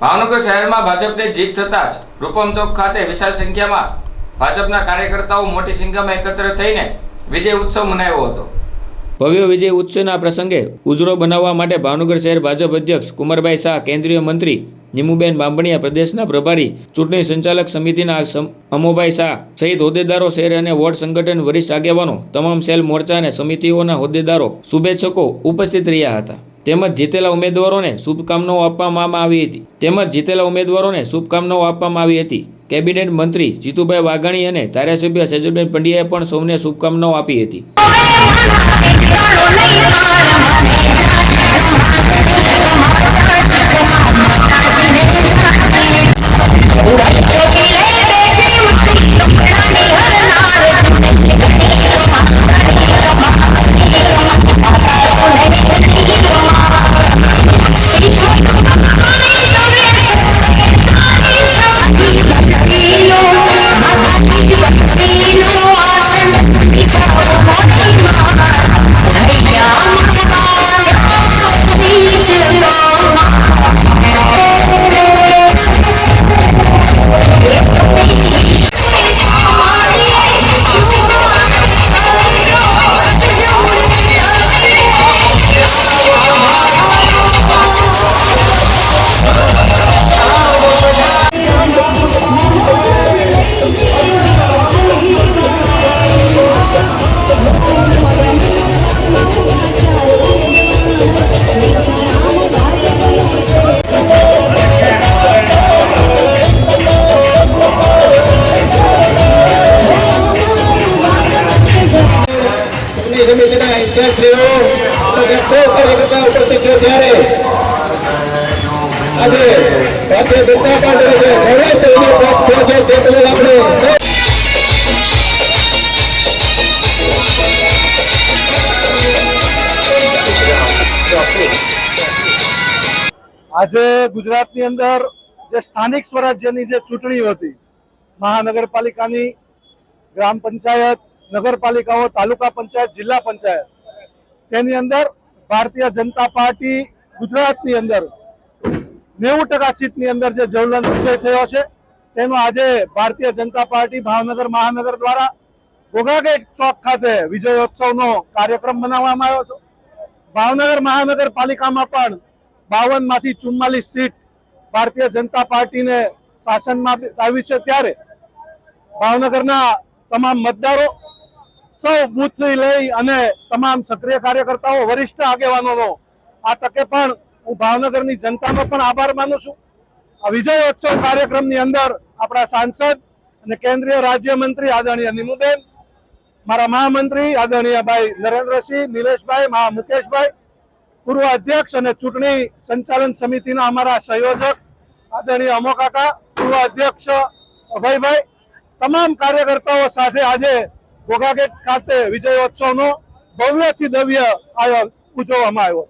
ભાવનગર શહેરમાં ભાજપની જીત થતાં જ રૂપમ ચોક ખાતે વિશાળ સંખ્યામાં ભાજપના કાર્યકર્તાઓ મોટી સંખ્યામાં એકત્ર થઈને વિજય ઉત્સવ મનાવ્યો હતો। ભવ્ય વિજય ઉત્સવના પ્રસંગે ઉજળો બનાવવા માટે ભાવનગર શહેર ભાજપ અધ્યક્ષ કુમારભાઈ શાહ, કેન્દ્રીય મંત્રી નીમુબેન બાંભણિયા, પ્રદેશના પ્રભારી ચૂંટણી સંચાલક સમિતિના અમોભાઈ શાહ સહિત હોદ્દેદારો, શહેર અને વોર્ડ સંગઠન વરિષ્ઠ આગેવાનો, તમામ સેલ, મોરચા અને સમિતિઓના હોદ્દેદારો, શુભેચ્છકો ઉપસ્થિત રહ્યા હતા। તેમજ જીતેલા ઉમેદવારોને શુભકામનાઓ આપવામાં આવી હતી। કેબિનેટ મંત્રી જીતુભાઈ વાઘાણી અને ધારાસભ્ય સેજલબેન પંડ્યાએ પણ સૌને શુભકામનાઓ આપી હતી। આજે ગુજરાતની અંદર જે સ્થાનિક સ્વરાજ્યની જે ચૂંટણીઓ હતી, મહાનગરપાલિકાની, ગ્રામ પંચાયત, નગરપાલિકાઓ, તાલુકા પંચાયત, જિલ્લા પંચાયત, તેની અંદર ભારતીય જનતા પાર્ટી ગુજરાતની અંદર 90% સીટની અંદર જે જ્વલંત વિજય થયો છે, તેનો આજે ભારતીય જનતા પાર્ટી ભાવનગર મહાનગર દ્વારા ગોગાગેટ ચોક ખાતે વિજયોત્સવનો કાર્યક્રમ બનાવવામાં આવ્યો હતો। ભાવનગર મહાનગરપાલિકામાં પણ 52 માંથી 44 સીટ ભારતીય જનતા પાર્ટીને શાસનમાં આવી છે। ત્યારે ભાવનગરના તમામ મતદારો, સૌ બૂથથી લઈ અને તમામ સક્રિય કાર્યકર્તાઓ, વરિષ્ઠ આગેવાનોનો આ તકે પણ હું ભાવનગરની જનતાનો પણ આભાર માનું છું। આ વિજયોત્સવ કાર્યક્રમની અંદર આપણા સાંસદ અને કેન્દ્રીય રાજ્યમંત્રી આદરણીય નીમુબેન, મારા મહામંત્રી આદરણીય ભાઈ નરેન્દ્રસિંહ, નિલેશભાઈ, મુકેશભાઈ, પૂર્વ અધ્યક્ષ અને ચૂંટણી સંચાલન સમિતિના અમારા સંયોજક આદરણીય અમો કાકા, પૂર્વ અધ્યક્ષ અભયભાઈ, તમામ કાર્યકર્તાઓ સાથે આજે ગોગાગેટ ખાતે વિજયોત્સવનો ભવ્યથી ભવ્ય ઉજવવામાં આવ્યો।